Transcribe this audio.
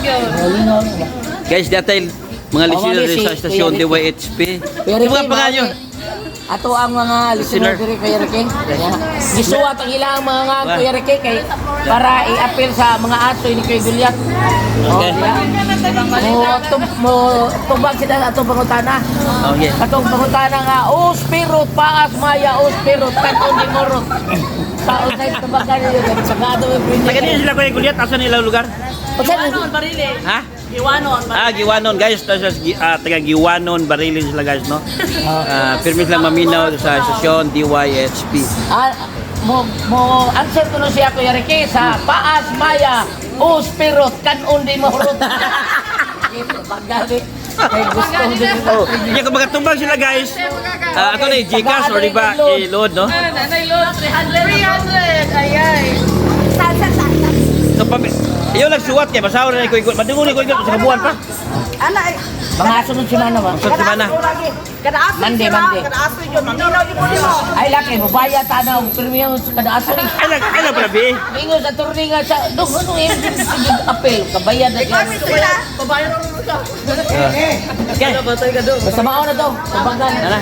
Guys, dati mga listener Mami, sa stasyon DYHP. Kuya Yung mga Ricky, pangalan nyo. ato ang mga listener diri Kuya Ricky. Gisuwat ang ilang mga Kuya Ricky kay para i-appeal sa mga aso ni Kuya Juliet. Okay. Mo tubag sila atong pangutana. Okay. Atong pangutana nga, o spirit paas maya, o spirit katon di morot. Sa usay tubagan niyo sa gado yung Taga din sila Kuya Juliet, asan nila lugar? Giwanon, Barili. Ha? Giwanon, Barili. Giwanon guys, taga Giwanon, Barilin sila guys, no? Pirmi lang maminaw sa stasyon DYHP. Mo answer ko siya Kuya Ricky sa paas maya, o spirit katon di morot. Paggabi. Kay gusto din. Oh, yung kapag tumbang sila guys, ako na yung Gcash or diba, i-load, no? Nanay Lord, 300. Ayay. So, iyo nagsuwat kaya basaw na ni Kuya. Madungo ni Kuya sa kabuan pa. Mga sunod si Mana ba? Sa semana. Mande. Ay laki, mabaya tanaw, premium kada aso. Ay lang pala bi. Ingo sa turni nga sa dug ano yung apel, kabayad na yan. Babayan mo siya. Okay. Batay ka do. Basta mao na to, tabagan. Ana.